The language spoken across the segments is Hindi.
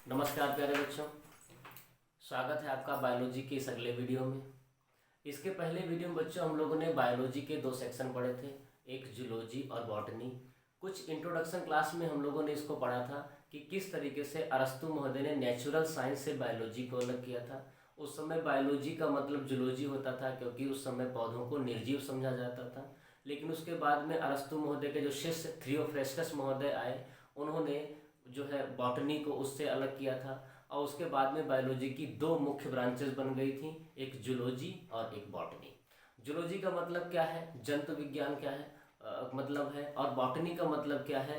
नमस्कार प्यारे बच्चों, स्वागत है आपका बायोलॉजी के इस अगले वीडियो में। इसके पहले वीडियो में बच्चों हम लोगों ने बायोलॉजी के दो सेक्शन पढ़े थे, एक जूलॉजी और बॉटनी। कुछ इंट्रोडक्शन क्लास में हम लोगों ने इसको पढ़ा था कि किस तरीके से अरस्तु महोदय ने नेचुरल साइंस से बायोलॉजी को अलग किया था। उस समय बायोलॉजी का मतलब जूलॉजी होता था क्योंकि उस समय पौधों को निर्जीव समझा जाता था। लेकिन उसके बाद में अरस्तु महोदय के जो शिष्य थियोफ्रेस्टस महोदय आए, उन्होंने जो है बॉटनी को उससे अलग किया था। और उसके बाद में बायोलॉजी की दो मुख्य ब्रांचेस बन गई थी, एक जूलॉजी और एक बॉटनी। जूलॉजी का मतलब क्या है, जंतु विज्ञान क्या है मतलब है, और बॉटनी का मतलब क्या है,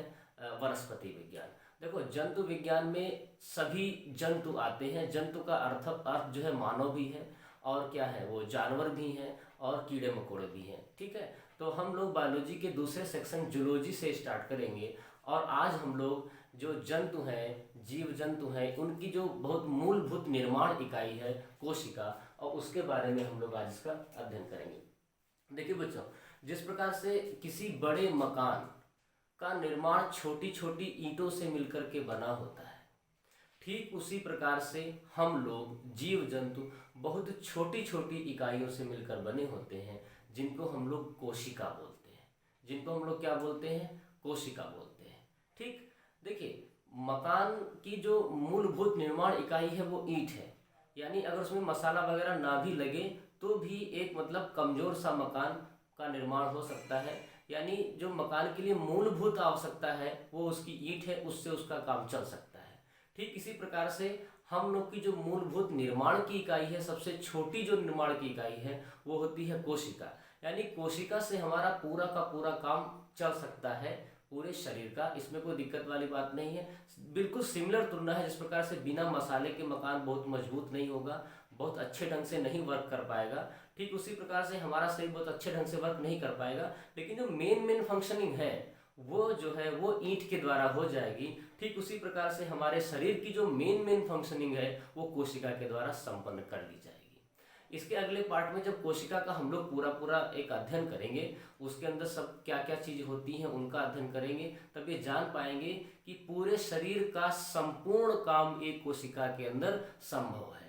वनस्पति विज्ञान। देखो, जंतु विज्ञान में सभी जंतु आते हैं। जंतु का अर्थ जो है मानव भी है, और क्या है वो जानवर भी हैं, और कीड़े मकोड़े भी हैं। ठीक है, तो हम लोग बायोलॉजी के दूसरे सेक्शन जूलॉजी से स्टार्ट करेंगे। और आज हम लोग जो जंतु हैं, जीव जंतु हैं, उनकी जो बहुत मूलभूत निर्माण इकाई है कोशिका, और उसके बारे में हम लोग आज इसका अध्ययन करेंगे। देखिए बच्चों, जिस प्रकार से किसी बड़े मकान का निर्माण छोटी छोटी ईंटों से मिलकर के बना होता है, ठीक उसी प्रकार से हम लोग जीव जंतु बहुत छोटी छोटी इकाइयों से मिलकर बने होते हैं, जिनको हम लोग कोशिका बोलते हैं। जिनको हम लोग क्या बोलते हैं? कोशिका बोलते हैं। ठीक, देखिए, मकान की जो मूलभूत निर्माण इकाई है वो ईंट है। यानी अगर उसमें मसाला वगैरह ना भी लगे तो भी एक मतलब कमजोर सा मकान का निर्माण हो सकता है। यानी जो मकान के लिए मूलभूत आवश्यकता है वो उसकी ईंट है, उससे उसका काम चल सकता है। ठीक इसी प्रकार से हम लोग की जो मूलभूत निर्माण की इकाई है, सबसे छोटी जो निर्माण की इकाई है वो होती है कोशिका। यानी कोशिका से हमारा पूरा का पूरा काम चल सकता है, पूरे शरीर का। इसमें कोई दिक्कत वाली बात नहीं है। बिल्कुल सिमिलर तुलना है, जिस प्रकार से बिना मसाले के मकान बहुत मजबूत नहीं होगा, बहुत अच्छे ढंग से नहीं वर्क कर पाएगा, ठीक उसी प्रकार से हमारा शरीर बहुत अच्छे ढंग से वर्क नहीं कर पाएगा। लेकिन जो मेन फंक्शनिंग है वो जो है वो ईंट के द्वारा हो जाएगी। ठीक उसी प्रकार से हमारे शरीर की जो मेन फंक्शनिंग है वो कोशिका के द्वारा संपन्न कर ली जाएगी। इसके अगले पार्ट में जब कोशिका का हम लोग पूरा पूरा एक अध्ययन करेंगे, उसके अंदर सब क्या क्या चीज होती हैं उनका अध्ययन करेंगे, तब ये जान पाएंगे कि पूरे शरीर का संपूर्ण काम एक कोशिका के अंदर संभव है।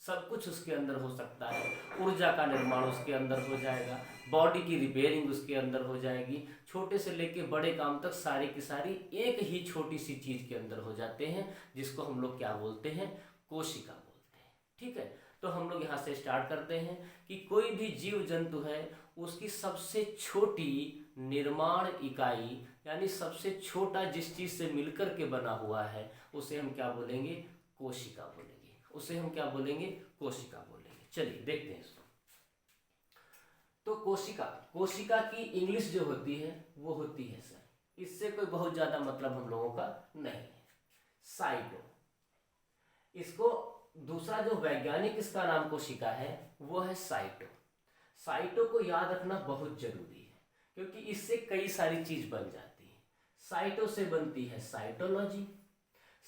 सब कुछ उसके अंदर हो सकता है। ऊर्जा का निर्माण उसके अंदर हो जाएगा, बॉडी की रिपेयरिंग उसके अंदर हो जाएगी, छोटे से लेके बड़े काम तक सारी की सारी एक ही छोटी सी चीज के अंदर हो जाते हैं, जिसको हम लोग क्या बोलते हैं? कोशिका बोलते हैं। ठीक है, तो हम लोग यहाँ से स्टार्ट करते हैं कि कोई भी जीव जंतु है उसकी सबसे छोटी निर्माण इकाई, यानी सबसे छोटा जिस चीज से मिलकर के बना हुआ है, उसे हम क्या बोलेंगे? कोशिका बोलेंगे। उसे हम क्या बोलेंगे? कोशिका बोलेंगे। चलिए देखते हैं इसको। तो कोशिका, कोशिका की इंग्लिश जो होती है वो होती है सर, इससे कोई बहुत ज्यादा मतलब हम लोगों का नहीं है, साइटो। इसको दूसरा जो वैज्ञानिक इसका नाम कोशिका है वो है साइटो। साइटो को याद रखना बहुत जरूरी है क्योंकि इससे कई सारी चीज बन जाती है। साइटो से बनती है साइटोलॉजी।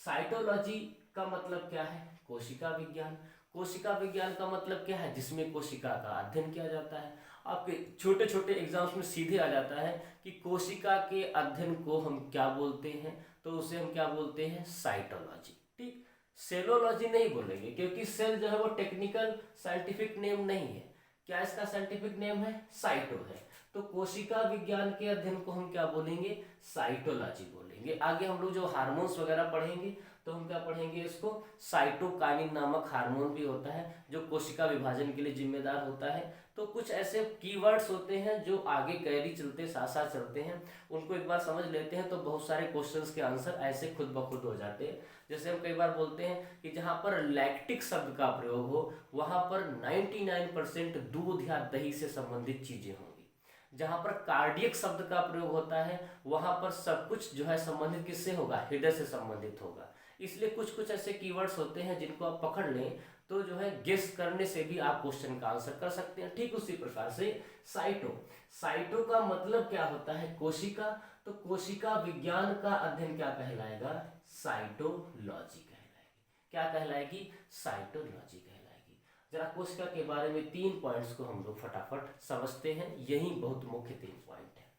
साइटोलॉजी का मतलब क्या है? कोशिका विज्ञान। कोशिका विज्ञान का मतलब क्या है? जिसमें कोशिका का अध्ययन किया जाता है। आपके छोटे छोटे एग्जाम्स में सीधे आ जाता है कि कोशिका के अध्ययन को हम क्या बोलते हैं, तो उसे हम क्या बोलते हैं? साइटोलॉजी। ठीक, सेलोलॉजी नहीं बोलेंगे क्योंकि सेल जो है वो टेक्निकल साइंटिफिक नेम नहीं है। क्या इसका साइंटिफिक नेम है? साइटो है। तो कोशिका विज्ञान के अध्ययन को हम क्या बोलेंगे? साइटोलॉजी बोलेंगे। आगे हम लोग जो हार्मोन्स वगैरह पढ़ेंगे तो हम क्या पढ़ेंगे? इसको साइटोकाइनिन नामक हार्मोन भी होता है जो कोशिका विभाजन के लिए जिम्मेदार होता है। तो कुछ ऐसे कीवर्ड्स होते हैं जो आगे कैरी चलते साथ साथ चलते हैं, उनको एक बार समझ लेते हैं तो बहुत सारे क्वेश्चंस के आंसर ऐसे खुद ब खुद हो जाते हैं। जैसे हम कई बार बोलते हैं कि जहाँ पर लैक्टिक शब्द का प्रयोग हो वहाँ पर 99% दूध या दही से संबंधित चीजें होंगी। जहाँ पर कार्डियक शब्द का प्रयोग होता है वहाँ पर सब कुछ जो है संबंधित किससे होगा? हृदय से संबंधित होगा। इसलिए कुछ कुछ ऐसे कीवर्ड्स होते हैं जिनको आप पकड़ लें तो जो है गेस करने से भी आप क्वेश्चन का आंसर कर सकते हैं। ठीक उसी प्रकार से साइटो, साइटो का मतलब क्या होता है? कोशिका। तो कोशिका विज्ञान का अध्ययन क्या कहलाएगा? साइटोलॉजी कहलाएगी। क्या कहलाएगी? साइटोलॉजी कहलाएगी। जरा कोशिका के बारे में 3 पॉइंट्स को हम लोग फटाफट समझते हैं, यही बहुत मुख्य 3 पॉइंट है।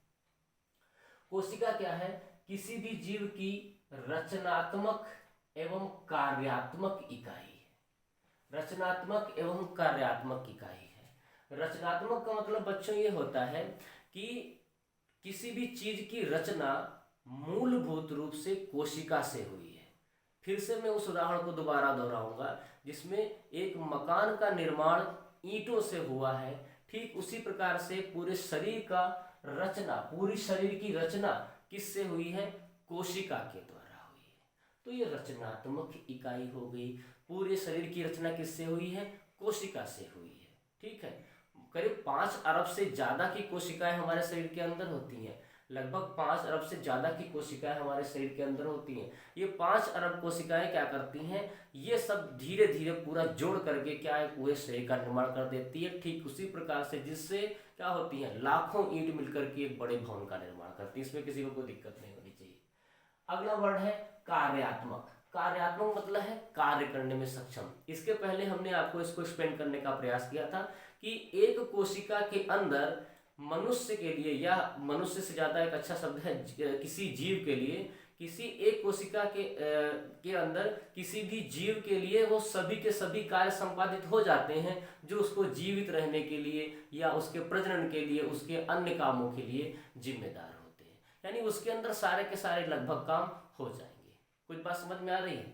कोशिका क्या है? किसी भी जीव की रचनात्मक एवं कार्यात्मक इकाई है। रचनात्मक एवं कार्यात्मक इकाई है। रचनात्मक का मतलब बच्चों ये होता है कि किसी भी चीज की रचना मूलभूत रूप से कोशिका से हुई है। फिर से मैं उस उदाहरण को दोबारा दोहराऊंगा, जिसमें एक मकान का निर्माण ईंटों से हुआ है, ठीक उसी प्रकार से पूरे शरीर का रचना, पूरी शरीर की रचना किससे हुई है? कोशिका के द्वारा हुई है। तो ये रचनात्मक इकाई हो गई। पूरे शरीर की रचना किससे हुई है? कोशिका से हुई है। ठीक है, करीब 5 अरब से ज्यादा की कोशिकाएं हमारे शरीर के अंदर होती हैं। लगभग 5 अरब से ज्यादा की कोशिकाएं हमारे शरीर के अंदर होती हैं। ये 5 अरब कोशिकाएं क्या करती हैं? ये सब धीरे धीरे पूरा जोड़ करके क्या है, पूरे शरीर का निर्माण कर देती है। ठीक उसी प्रकार से जिससे क्या होती है, लाखों ईंट मिलकर के एक बड़े भवन का निर्माण करती है। इसमें किसी को कोई दिक्कत नहीं होनी चाहिए। अगला वर्ड है कार्यात्मक। कार्यात्मक मतलब है कार्य करने में सक्षम। इसके पहले हमने आपको इसको एक्सप्लेन करने का प्रयास किया था कि एक कोशिका के अंदर मनुष्य के लिए, या मनुष्य से ज्यादा एक अच्छा शब्द है किसी जीव के लिए, किसी एक कोशिका के अंदर किसी भी जीव के लिए वो सभी के सभी कार्य संपादित हो जाते हैं जो उसको जीवित रहने के लिए या उसके प्रजनन के लिए, उसके अन्य कामों के लिए जिम्मेदार होते हैं। यानी उसके अंदर सारे के सारे लगभग काम हो जाएंगे। कुछ बात समझ में आ रही है?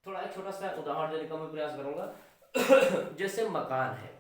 थोड़ा एक छोटा सा उदाहरण देने का मैं प्रयास करूंगा। जैसे मकान है,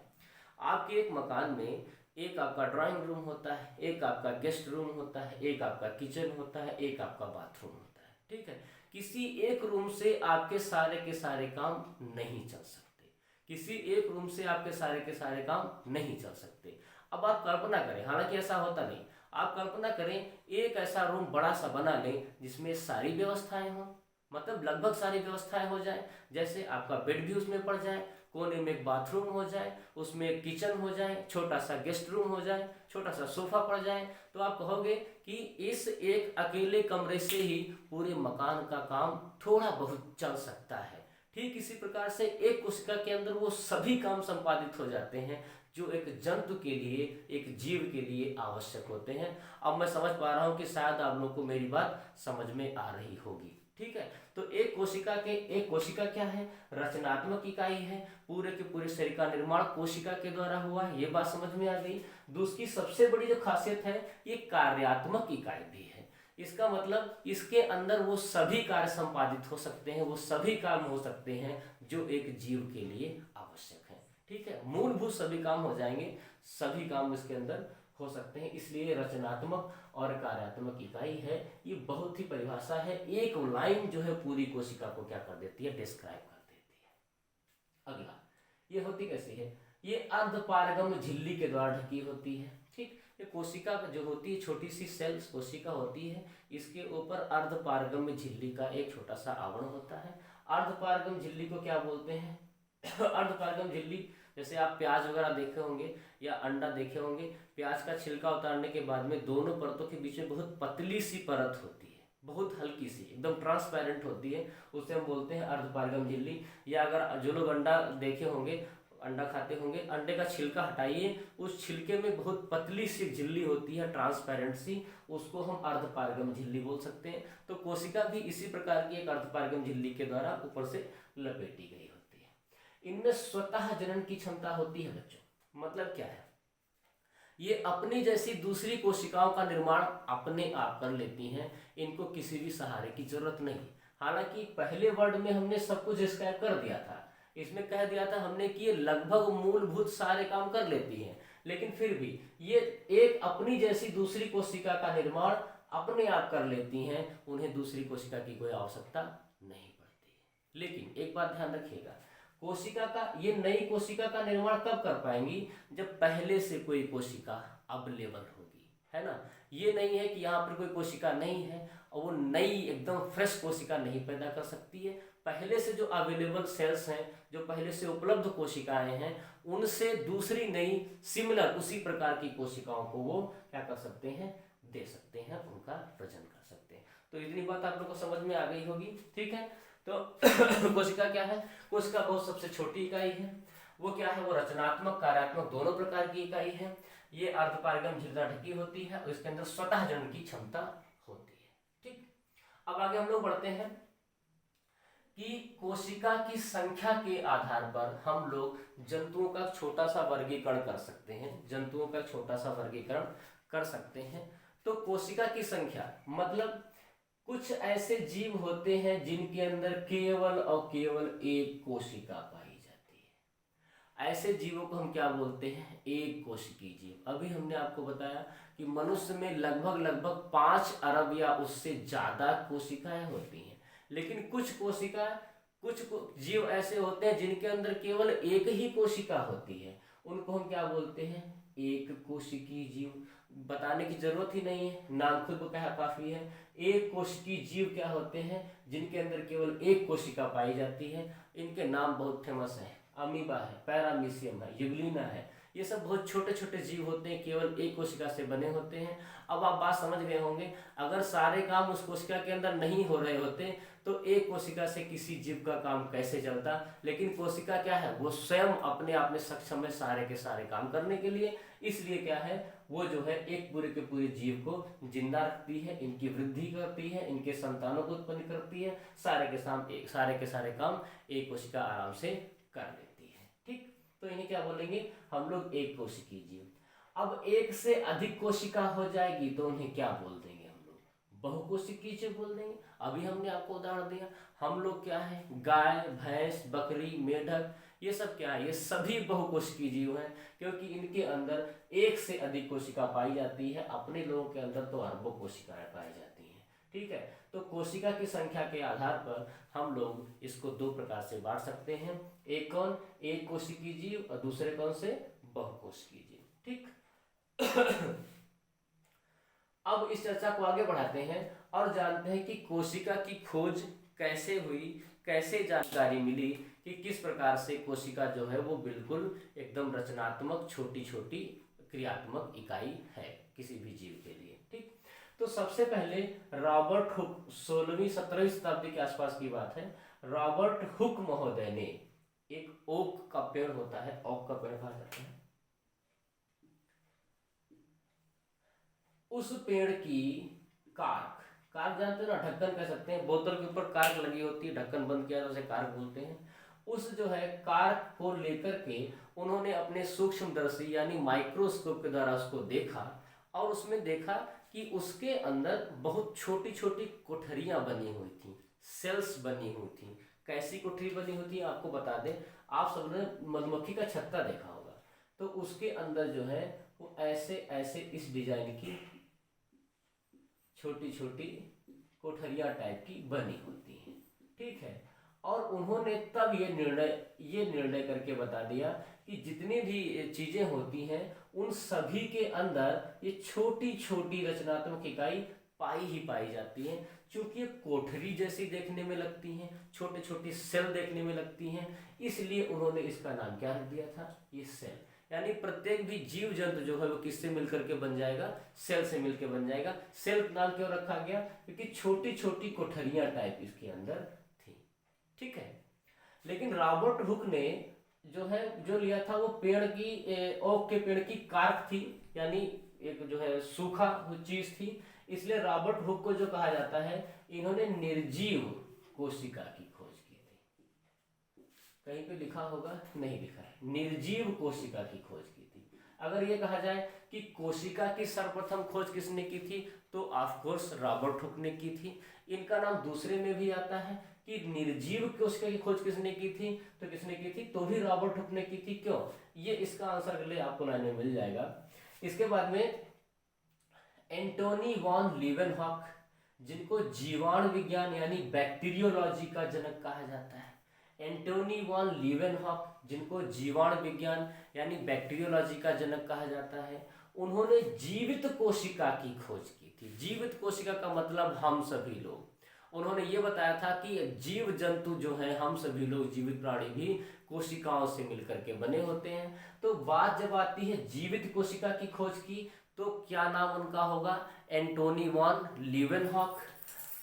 आपके एक मकान में एक आपका ड्राइंग रूम होता है, एक आपका गेस्ट रूम होता है, एक आपका किचन होता है, एक आपका बाथरूम होता है। ठीक है, किसी एक रूम से आपके सारे के सारे काम नहीं चल सकते। किसी एक रूम से आपके सारे के सारे काम नहीं चल सकते। अब आप कल्पना करें, हालांकि ऐसा होता नहीं, आप कल्पना करें एक ऐसा रूम बड़ा सा बना लें जिसमें सारी व्यवस्थाएं हों, मतलब लगभग सारी व्यवस्थाएं हो जाए। जैसे आपका बेड भी उसमें पड़ जाए, कोने में एक बाथरूम हो जाए, उसमें एक किचन हो जाए, छोटा सा गेस्ट रूम हो जाए, छोटा सा सोफा पड़ जाए, तो आप कहोगे कि इस एक अकेले कमरे से ही पूरे मकान का काम थोड़ा बहुत चल सकता है। ठीक इसी प्रकार से एक कोशिका के अंदर वो सभी काम संपादित हो जाते हैं जो एक जंतु के लिए, एक जीव के लिए आवश्यक होते हैं। अब मैं समझ पा रहा हूं कि शायद आप लोगों को मेरी बात समझ में आ रही होगी। ठीक है, तो एक कोशिका क्या है? रचनात्मक इकाई है। पूरे के पूरे शरीर का निर्माण कोशिका के द्वारा हुआ है, ये बात समझ में आ गई। दूसरी सबसे बड़ी जो खासियत है, ये कार्यात्मक इकाई भी है। इसका मतलब इसके अंदर वो सभी कार्य संपादित हो सकते हैं, वो सभी काम हो सकते हैं जो एक जीव के लिए आवश्यक है। ठीक है, मूलभूत सभी काम हो जाएंगे, सभी काम इसके अंदर हो सकते हैं। इसलिए रचनात्मक और कार्यात्मक इकाई है। ये बहुत ही परिभाषा है, एक लाइन जो है पूरी कोशिका को क्या कर देती है, डिस्क्राइब कर देती है। अगला, ये होती कैसी है? ये अर्धपारगम झिल्ली के द्वारा ढकी होती है। ठीक, ये कोशिका जो होती है, छोटी सी सेल्स कोशिका होती है, इसके ऊपर अर्धपारगम झिल्ली का एक छोटा सा आवरण होता है। अर्धपारगम झिल्ली को क्या बोलते हैं? अर्धपारगम झिल्ली, जैसे आप प्याज वगैरह देखे होंगे या अंडा देखे होंगे, प्याज का छिलका उतारने के बाद में दोनों परतों के बीच में बहुत पतली सी परत होती है, बहुत हल्की सी, एकदम ट्रांसपेरेंट होती है, उसे हम बोलते हैं अर्धपारगम झिल्ली। या अगर जो लोग अंडा देखे होंगे, अंडा खाते होंगे, अंडे का छिलका हटाइए, उस छिलके में बहुत पतली सी झिल्ली होती है, ट्रांसपेरेंट सी, उसको हम अर्धपारगम झिल्ली बोल सकते हैं। तो कोशिका भी इसी प्रकार की एक अर्धपारगम झिल्ली के द्वारा ऊपर से लपेटी गई होती है। इनमें स्वतः जनन की क्षमता होती है बच्चों। मतलब क्या है? ये अपनी जैसी दूसरी कोशिकाओं का निर्माण अपने आप कर लेती हैं, इनको किसी भी सहारे की जरूरत नहीं। हालांकि पहले वर्ड में हमने सब कुछ डिस्क्राइब कर दिया था, इसमें कह दिया था हमने कि ये लगभग मूलभूत सारे काम कर लेती हैं, लेकिन फिर भी ये एक अपनी जैसी दूसरी कोशिका का निर्माण अपने आप कर लेती हैं, उन्हें दूसरी कोशिका की कोई आवश्यकता नहीं पड़ती है। लेकिन एक बात ध्यान रखिएगा, कोशिका का, ये नई कोशिका का निर्माण कब कर पाएंगी? जब पहले से कोई कोशिका अवेलेबल होगी, है ना। ये नहीं है कि यहाँ पर कोई कोशिका नहीं है और वो नई एकदम फ्रेश कोशिका नहीं पैदा कर सकती है। पहले से जो अवेलेबल सेल्स हैं, जो पहले से उपलब्ध कोशिकाएं हैं, उनसे दूसरी नई सिमिलर उसी प्रकार की कोशिकाओं को वो क्या कर सकते हैं, दे सकते हैं, उनका प्रजनन कर सकते हैं। तो इतनी बात आप लोग को समझ में आ गई होगी। ठीक है, तो कोशिका क्या है? कोशिका बहुत सबसे छोटी इकाई है। वो क्या है? वो रचनात्मक कार्यात्मक दोनों प्रकार की इकाई है। ये अर्धपारगम झिल्ला ढकी होती है और इसके अंदर स्वतः जनन की क्षमता होती है। ठीक, अब आगे हम लोग बढ़ते हैं। कि कोशिका की संख्या के आधार पर हम लोग जंतुओं का छोटा सा वर्गीकरण कर सकते हैं, जंतुओं का छोटा सा वर्गीकरण कर सकते हैं। तो कोशिका की संख्या मतलब कुछ ऐसे जीव होते हैं जिनके अंदर केवल और केवल एक कोशिका पाई जाती है। ऐसे जीवों को हम क्या बोलते हैं? एक कोशिकीय जीव। अभी हमने आपको बताया कि मनुष्य में लगभग 5 अरब या उससे ज्यादा कोशिकाएं होती हैं, लेकिन कुछ जीव ऐसे होते हैं जिनके अंदर केवल एक ही कोशिका होती है, उनको हम क्या बोलते हैं? एक कोशिकीय जीव। बताने की जरूरत ही नहीं है, नाम खुद को कहा काफी है। एक कोशिकीय जीव क्या होते हैं? जिनके अंदर केवल एक कोशिका पाई जाती है। इनके नाम बहुत फेमस है, अमीबा है, पैरामीशियम है, यूग्लिना है। ये सब बहुत छोटे छोटे जीव होते हैं, केवल एक कोशिका से बने होते हैं। अब आप बात समझ गए होंगे, अगर सारे काम उस कोशिका के अंदर नहीं हो रहे होते तो एक कोशिका से किसी जीव का काम कैसे चलता। लेकिन कोशिका क्या है? वो स्वयं अपने आप में सक्षम है सारे के सारे काम करने के लिए। इसलिए क्या है, वो जो है एक पूरे के पूरे जीव को जिंदा रखती है, इनकी वृद्धि करती है, इनके संतानों को उत्पन्न करती है, सारे के सारे काम एक कोशिका आराम से कर लेती है। ठीक, तो इन्हें क्या बोलेंगे हम लोग? एक कोशिकीय जीव। अब एक से अधिक कोशिका हो जाएगी तो उन्हें क्या बोल देंगे हम लोग? बहुकोशिकीय जीव बोल देंगे। अभी हमने आपको उदाहरण दिया, हम लोग क्या है? गाय, भैंस, बकरी, मेढक, ये सब क्या है? ये सभी बहुकोशिकीय जीव हैं, क्योंकि इनके अंदर एक से अधिक कोशिका पाई जाती है। अपने लोगों के अंदर तो अरबों कोशिकाएं पाई जाती हैं। ठीक है, तो कोशिका की संख्या के आधार पर हम लोग इसको दो प्रकार से बांट सकते हैं। एक कौन? एक कोशिकीय जीव, और दूसरे कौन से? बहुकोशिकीय जीव। ठीक अब इस चर्चा को आगे बढ़ाते हैं और जानते हैं कि कोशिका की खोज कैसे हुई, कैसे जानकारी मिली कि किस प्रकार से कोशिका जो है वो बिल्कुल एकदम रचनात्मक छोटी छोटी क्रियात्मक इकाई है किसी भी जीव के लिए। ठीक, तो सबसे पहले रॉबर्ट हुक, 16वीं 17वीं शताब्दी के आसपास की बात है, रॉबर्ट हुक महोदय ने एक ओक का पेड़ होता है, ओक का पेड़ कहा जाता है, उस पेड़ की कार्क, कार्क जानते हो ना, ढक्कन कह सकते हैं, बोतल के ऊपर कार्क लगी होती है, ढक्कन बंद किया तो उसे कार्क बोलते हैं। उस जो है कार्क को लेकर के उन्होंने अपने सूक्ष्मदर्शी यानी माइक्रोस्कोप के द्वारा उसको देखा और उसमें देखा कि उसके अंदर बहुत छोटी छोटी कोठरियां बनी हुई थी, सेल्स बनी हुई थी। कैसी कोठरी बनी हुई थी आपको बता दें, आप सबने मधुमक्खी का छत्ता देखा होगा, तो उसके अंदर जो है वो ऐसे ऐसे इस डिजाइन की छोटी छोटी कोठरियां टाइप की बनी होती हैं। ठीक है, और उन्होंने तब ये निर्णय करके बता दिया कि जितनी भी चीजें होती हैं उन सभी के अंदर ये छोटी छोटी रचनात्मक इकाई पाई ही पाई जाती हैं। क्योंकि ये कोठरी जैसी देखने में लगती हैं, छोटे छोटे सेल देखने में लगती हैं, इसलिए उन्होंने इसका नाम क्या रख दिया था? ये सेल। यानी प्रत्येक भी जीव जंतु जो है वो किससे मिलकर के बन जाएगा? सेल से मिलकर बन जाएगा। सेल नाम क्यों रखा गया? क्योंकि छोटी छोटी कोठरियां टाइप इसके अंदर थी। ठीक है, लेकिन रॉबर्ट हुक ने जो लिया था वो पेड़ की ओक के पेड़ की कार्क थी, यानी एक जो है सूखा चीज थी, इसलिए रॉबर्ट हुक को जो कहा जाता है, इन्होंने निर्जीव कोशिका की खोज की थी। कहीं पे लिखा होगा? नहीं लिखा है, निर्जीव कोशिका की खोज की थी। अगर ये कहा जाए कि कोशिका की सर्वप्रथम खोज किसने की थी, तो ऑफ कोर्स रॉबर्ट हुक ने की थी। इनका नाम दूसरे में भी आता है कि निर्जीव कोशिका की खोज किसने की थी, तो किसने की थी? तो भी रॉबर्ट हुक ने की थी। क्यों? ये इसका आंसर अगले आपको लाइन में मिल जाएगा। इसके बाद में एंटोनी वॉन लीवेनहॉक, जिनको जीवाणु विज्ञान यानी बैक्टीरियोलॉजी का जनक कहा जाता है, एंटोनी वॉन लीवेनहॉक, जिनको जीवाणु विज्ञान यानी बैक्टीरियोलॉजी का जनक कहा जाता है, उन्होंने जीवित कोशिका की खोज की थी। जीवित कोशिका का मतलब हम सभी लोग। उन्होंने ये बताया था कि जीव जंतु जो है, हम सभी लोग जीवित प्राणी भी कोशिकाओं से मिलकर के बने होते हैं। तो बात जब आती है जीवित कोशिका की खोज की, तो क्या नाम उनका होगा? Antony von Leeuwenhoek.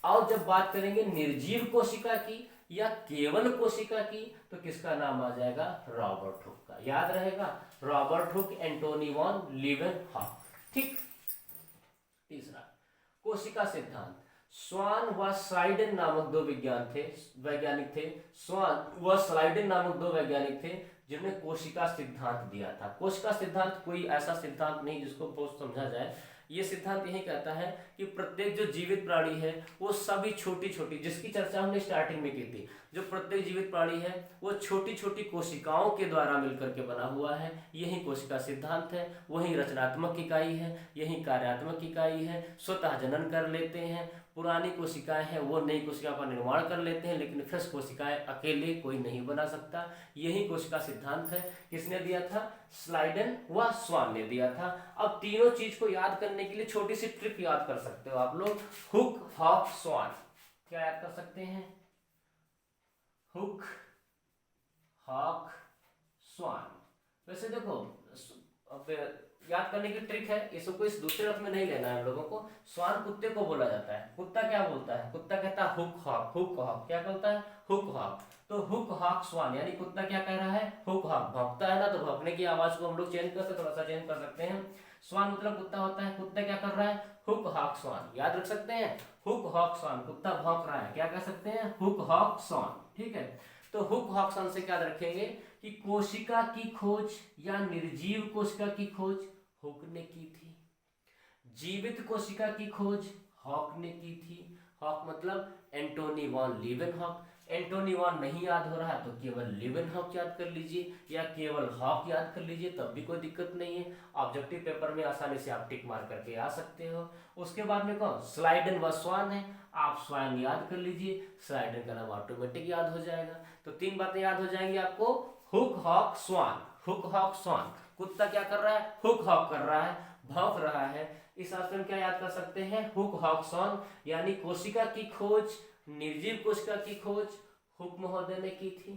और जब बात करेंगे निर्जीव कोशिका की या केवल कोशिका की, तो किसका नाम आ जाएगा? रॉबर्ट हुक का। याद रहेगा, Robert Hooke, Antony von Leeuwenhoek. ठीक, तीसरा कोशिका सिद्धांत। स्वान व स्लाइडेन नामक दो वैज्ञानिक थे। स्वान व स्लाइडेन नामक दो वैज्ञानिक थे जिन्होंने कोशिका सिद्धांत दिया था। कोशिका सिद्धांत कोई ऐसा सिद्धांत नहीं जिसको बहुत समझा जाए। ये सिद्धांत यही कहता है कि प्रत्येक जो जीवित प्राणी है वो सभी छोटी छोटी, जिसकी चर्चा हमने स्टार्टिंग में की थी, जो प्रत्येक जीवित प्राणी है वो छोटी छोटी कोशिकाओं के द्वारा मिलकर के बना हुआ है। यही कोशिका सिद्धांत है। वही रचनात्मक इकाई है, यही कार्यात्मक इकाई है। स्वतः जनन कर लेते हैं। पुरानी कोशिकाएं हैं वो नई कोशिका का निर्माण कर लेते हैं, लेकिन फ्रेश कोशिकाएं अकेले कोई नहीं बना सकता। यही कोशिका सिद्धांत है। किसने दिया था? स्लाइडेन व स्वान ने दिया था। अब तीनों चीज को याद करने के लिए छोटी सी ट्रिक याद कर सकते हो आप लोग। हुक, हॉक, स्वान। क्या याद कर सकते हैं? हुक, हॉक, स्वान। वैसे देखो, अब याद करने की ट्रिक है, इसको इस दूसरे अर्थ में नहीं लेना है हम लोगों को। स्वान कुत्ते को बोला जाता है। कुत्ता क्या बोलता है? कुत्ता कहता है हुक हॉक। हुक हॉक क्या बोलता है? Hook hawk. तो हुक हॉक स्वान, यानी कुत्ता क्या कह रहा है? Hook hawk. भौंकता है ना, तो भौंकने की आवाज को हम लोग चेंज करते, थोड़ा सा चेंज कर सकते हैं। स्वान मतलब कुत्ता होता है। कुत्ता क्या कर रहा है? हुक हॉक स्वान। याद रख सकते हैं, हुक हॉक स्वान। कुत्ता भौंक रहा है, क्या कह सकते हैं? हुक हॉक स्वान। ठीक है, तो हुक हॉक स्वान से क्या रखेंगे कि कोशिका की खोज या निर्जीव कोशिका की खोज हुक ने की थी। जीवित कोशिका की खोज हॉक ने की थी। हॉक मतलब Antony von Leeuwenhoek. Antony von नहीं याद हो रहा तो केवल लीवेनहॉक याद कर लीजिए या केवल हॉक याद कर लीजिए, तब भी कोई दिक्कत नहीं है। ऑब्जेक्टिव पेपर में आसानी से आप टिक मार करके आ सकते हो। उसके बाद में कौन? स्लाइडेन व स्वान है। आप स्वान याद कर लीजिए, स्लाइडेन का नाम ऑटोमेटिक याद हो जाएगा। तो तीन बातें याद हो जाएंगी आपको। हुक, हॉक, स्वान। हुक, हॉक, स्वान। कुत्ता क्या कर रहा है? हुक हॉक कर रहा है, भौंक रहा है। इस अर्थ में क्या याद कर सकते हैं? हुक हॉक स्वान, यानी कोशिका की खोज, निर्जीव कोशिका की खोज हुक महोदय ने की थी।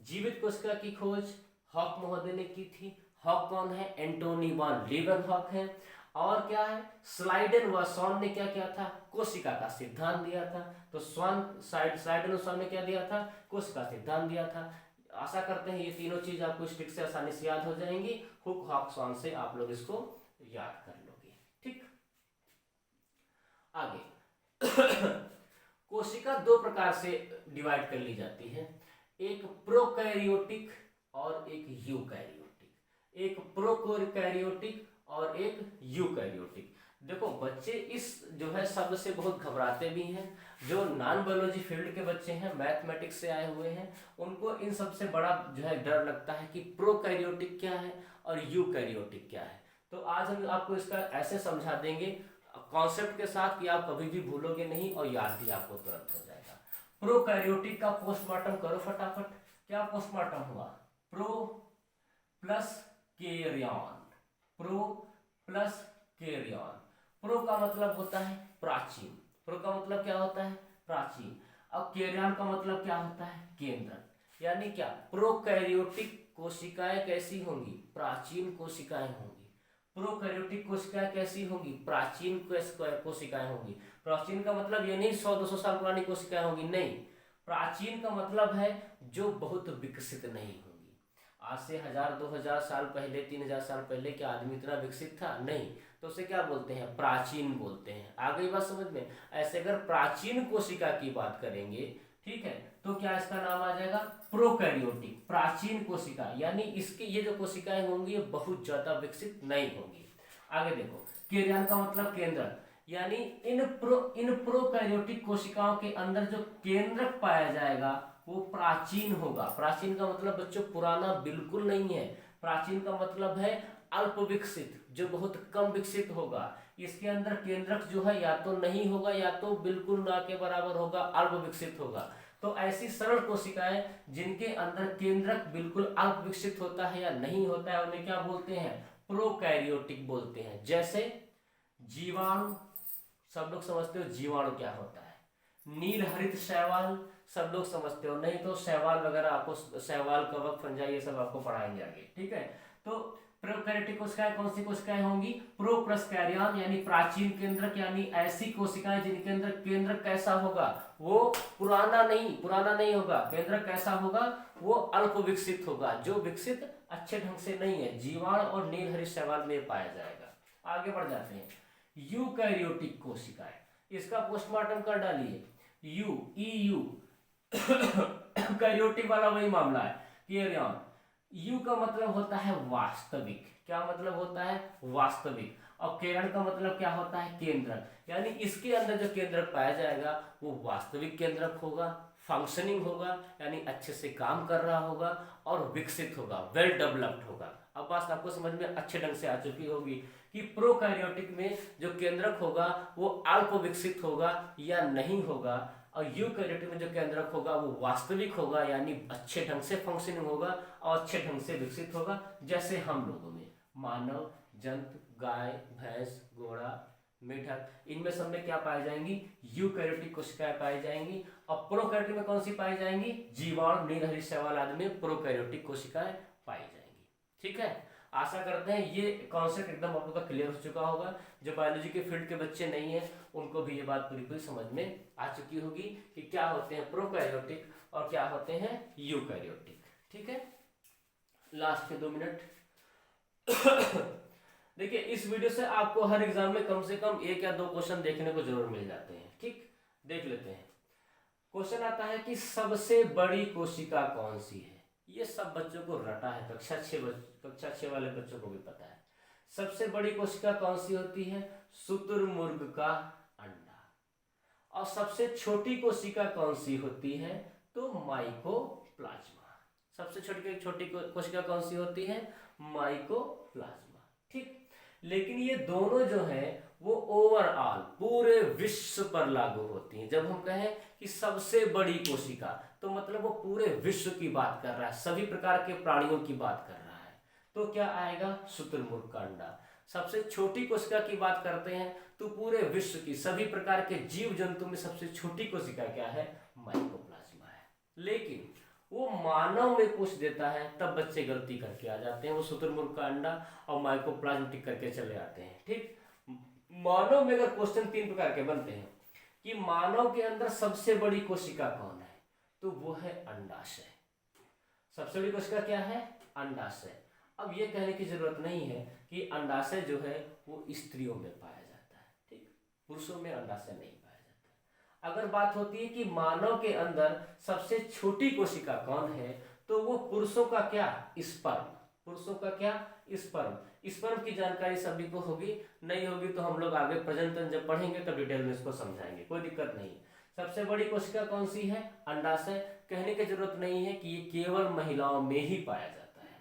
जीवित कोशिका की खोज हॉक महोदय ने की थी। हॉक कौन है? एंटोनी वॉन लीवेनहॉक है। और क्या है? स्लाइडेन व स्वान ने क्या किया था? कोशिका का सिद्धांत दिया था। तो स्लाइडेन और स्वान ने क्या दिया था? कोशिका सिद्धांत दिया था। आशा करते हैं ये तीनों चीज आपको इस ट्रिक से आसानी से याद हो जाएंगी। हुक, हॉक, स्वान से आप लोग इसको याद कर लोगे। ठीक, आगे कोशिका दो प्रकार से डिवाइड कर ली जाती है, एक प्रोकैरियोटिक और एक यूकैरियोटिक। एक प्रोकैरियोटिक और एक यूकैरियोटिक। देखो बच्चे इस जो है शब्द से बहुत घबराते भी हैं। जो नॉन बायोलॉजी फील्ड के बच्चे हैं, मैथमेटिक्स से आए हुए हैं, उनको इन सबसे बड़ा जो है डर लगता है कि प्रोकैरियोटिक क्या है और यूकैरियोटिक क्या है। तो आज हम आपको इसका ऐसे समझा देंगे कॉन्सेप्ट के साथ कि आप कभी भी भूलोगे नहीं और याद भी आपको तुरंत हो जाएगा। प्रोकैरियोटिक का पोस्टमार्टम करो फटाफट। क्या पोस्टमार्टम हुआ? Pro plus carrion. Pro plus carrion. Pro का मतलब होता है प्राचीन। प्रो का मतलब क्या होता है? प्राचीन। अब कैरियन का मतलब क्या होता है? केंद्रक। यानी क्या? प्रोकैरियोटिक कोशिकाएं कैसी होंगी? प्राचीन कोशिकाएं होंगी। प्रोकैरियोटिक कोशिकाएं कैसी होंगी? प्राचीन कोशिकाएं होंगी। प्राचीन का मतलब ये नहीं 100-200 साल पुरानी कोशिकाएं होंगी, नहीं। प्राचीन का मतलब है जो बहुत विकसित नहीं होंगी। आज से 1000-2000 साल पहले, 3000 साल पहले क्या आदमी इतना विकसित था? नहीं। तो उसे क्या बोलते हैं? प्राचीन बोलते हैं। आ गई बात समझ में? ऐसे अगर प्राचीन कोशिका की बात करेंगे, ठीक है, तो क्या इसका नाम आ जाएगा? प्रोकैरियोटिक, प्राचीन कोशिका। यानी इसकी ये जो कोशिकाएं होंगी ये बहुत ज्यादा विकसित नहीं होंगी। आगे देखो, कैरियन का मतलब केंद्रक। यानी इन प्रोकैरियोटिक कोशिकाओं के अंदर जो केंद्रक पाया जाएगा वो प्राचीन होगा। प्राचीन का मतलब बच्चों पुराना बिल्कुल नहीं है। प्राचीन का मतलब है अल्प विकसित, जो बहुत कम विकसित होगा। इसके अंदर केंद्रक जो है या तो नहीं होगा या तो बिल्कुल ना के बराबर होगा, अल्प विकसित होगा। तो ऐसी सरल कोशिकाएं जिनके अंदर केंद्रक बिल्कुल अल्प विकसित होता है या नहीं होता है उन्हें क्या बोलते हैं? प्रोकैरियोटिक बोलते हैं। जैसे जीवाणु, सब लोग समझते हो जीवाणु क्या होता है? नील हरित शैवाल सब लोग समझते हो, नहीं तो शैवाल वगैरह आपको, शैवाल, कवक, फंजा ये सब आपको पढ़ाएंगे आगे। ठीक है, तो प्रोकैरियोटिक कोशिकाएं कौन सी कोशिकाएं होंगी? प्रोप्लस-कैरियन यानी प्राचीन केंद्रक, यानी ऐसी कोशिकाएं जिनके अंदर केंद्रक कैसा होगा? वो पुराना नहीं होगा। केंद्रक कैसा होगा? वो अल्प विकसित होगा, जो विकसित अच्छे ढंग से नहीं है। जीवाणु और नील हरित शैवाल में पाया जाएगा। आगे बढ़ जाते हैं। यूकैरियोटिक कोशिकाएं, इसका पोस्टमार्टम कर डालिए। यू कैरियोटिक वाला वही मामला है, कैरियन। यू का मतलब होता है वास्तविक, क्या मतलब होता है, वास्तविक। और केरण का मतलब क्या होता है, केंद्रक। यानी इसके अंदर जो केंद्रक पाया जाएगा वो वास्तविक केंद्रक होगा, फंक्शनिंग होगा, यानी अच्छे से काम कर रहा होगा और विकसित होगा, वेल डेवलप्ड होगा। अब बात आपको समझ में अच्छे ढंग से आ चुकी होगी कि प्रोकैरियोटिक में जो केंद्रक होगा वो अल्प विकसित होगा या नहीं होगा, और यूकैरियोटिक में जो केंद्रक होगा वो वास्तविक होगा, यानी अच्छे ढंग से फंक्शनिंग होगा और अच्छे ढंग से विकसित होगा। जैसे हम लोगों में मानव, जंतु, गाय, भैंस, घोड़ा, मेढक, इनमें सब में क्या पाई जाएंगी, यूकैरियोटिक कोशिकाएं पाई जाएंगी। और प्रोकैरियोटिक में कौन सी पाई जाएंगी, जीवाणु, नीलहरी शैवाल आदि में प्रोकैरियोटिक कोशिकाएं पाई जाएंगी। ठीक है, आशा करते हैं ये कॉन्सेप्ट एकदम आप लोग का क्लियर हो चुका होगा। जो बायोलॉजी के फील्ड के बच्चे नहीं हैं उनको भी ये बात पूरी पूरी समझ में आ चुकी होगी कि क्या होते हैं प्रोकैरियोटिक और क्या होते हैं यूकैरियोटिक। ठीक है, लास्ट के 2 मिनट। देखिए, इस वीडियो से आपको हर एग्जाम में कम से कम 1 या 2 क्वेश्चन देखने को जरूर मिल जाते हैं। ठीक, देख लेते हैं। क्वेश्चन आता है कि सबसे बड़ी कोशिका कौन सी है। ये सब बच्चों को रटा है, कक्षा 6 वाले बच्चों को भी पता है। सबसे बड़ी कोशिका कौन सी होती है, शुतुरमुर्ग का अंडा। और सबसे छोटी कोशिका कौन सी होती है, तो माइकोप्लाज्मा। सबसे छोटी कोशिका कौन सी होती है, माइकोप्लाज्मा। ठीक, लेकिन ये दोनों जो है वो ओवरऑल पूरे विश्व पर लागू होती हैं। जब हम कहें कि सबसे बड़ी कोशिका, तो मतलब वो पूरे विश्व की बात कर रहा है, सभी प्रकार के प्राणियों की बात कर रहा है। तो क्या आएगा, शुतुरमुर्ग का अंडा। सबसे छोटी कोशिका की बात करते हैं तो पूरे विश्व की सभी प्रकार के जीव जंतु में सबसे छोटी कोशिका क्या है, माइकोप्लाज्मा है। लेकिन वो मानव में पूछ देता है तब बच्चे गलती करके आ जाते हैं, वो शुतुरमुर्ग का अंडा और माइकोप्लाज्म टिक करके चले आते हैं। ठीक, मानव में अगर क्वेश्चन 3 प्रकार के बनते हैं कि मानव के अंदर सबसे बड़ी कोशिका कौन है, तो वो है अंडाशय। सबसे बड़ी कोशिका क्या है, अंडाशय। अब ये कहने की जरूरत नहीं है कि अंडाशय जो है वो स्त्रियों में पाया जाता है। ठीक, पुरुषों में अंडाशय नहीं पाया जाता। अगर बात होती है कि मानव के अंदर सबसे छोटी कोशिका कौन है, तो वो पुरुषों का क्या, स्पर्म। पुरुषों का क्या, स्पर्म। स्पर्म की जानकारी सभी को होगी, नहीं होगी तो हम लोग आगे प्रजनन जब पढ़ेंगे तब डिटेल में इसको समझाएंगे, कोई दिक्कत नहीं। सबसे बड़ी कोशिका कौन सी है, अंडाशय। कहने की जरूरत नहीं है कि ये केवल महिलाओं में ही पाया जाता है।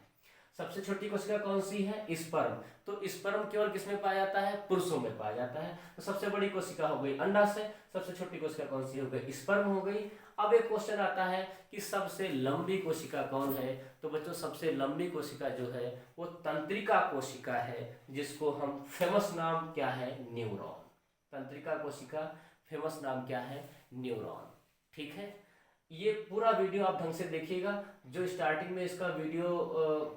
सबसे छोटी कोशिका कौन सी है, स्पर्म। तो स्पर्म केवल किसमें पाया जाता है, पुरुषों में पाया जाता है। तो सबसे बड़ी कोशिका हो गई अंडाशय, सबसे छोटी कोशिका कौन सी हो गई, स्पर्म हो गई। अब एक क्वेश्चन आता है कि सबसे लंबी कोशिका कौन है, तो बच्चों सबसे लंबी कोशिका जो है वो तंत्रिका कोशिका है, जिसको हम फेमस नाम क्या है, न्यूरॉन। तंत्रिका कोशिका, फेमस नाम क्या है, न्यूरॉन। ठीक है, ये पूरा वीडियो आप ढंग से देखिएगा। जो स्टार्टिंग में इसका वीडियो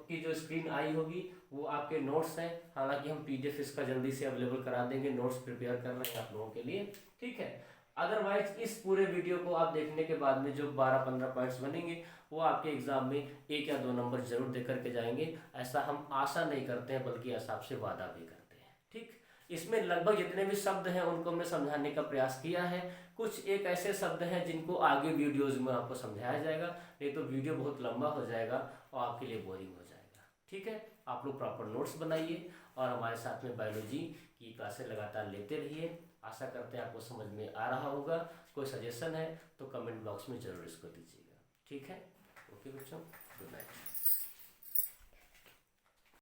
की जो स्क्रीन आई होगी वो आपके नोट्स हैं। हालांकि हम PDF इसका जल्दी से अवेलेबल करा देंगे, नोट्स प्रिपेयर कर रहे हैं आप लोगों के लिए। ठीक है, अदरवाइज इस पूरे वीडियो को आप देखने के बाद में जो 12-15 पॉइंट्स बनेंगे वो आपके एग्जाम में 1 या 2 नंबर जरूर दे करके जाएंगे। ऐसा हम आशा नहीं करते हैं, बल्कि ऐसा आपसे वादा भी करते हैं। ठीक, इसमें लगभग जितने भी शब्द हैं उनको हमने समझाने का प्रयास किया है। कुछ एक ऐसे शब्द हैं जिनको आगे वीडियोज में आपको समझाया जाएगा, नहीं तो वीडियो बहुत लंबा हो जाएगा और आपके लिए बोरिंग हो जाएगा। ठीक है, आप लोग प्रॉपर नोट्स बनाइए और हमारे साथ में बायोलॉजी की क्लासें लगातार लेते रहिए। आशा करते हैं आपको समझ में आ रहा होगा। कोई सजेशन है तो कमेंट बॉक्स में जरूर इसको दीजिएगा। ठीक है, ओके बच्चों, गुड नाइट।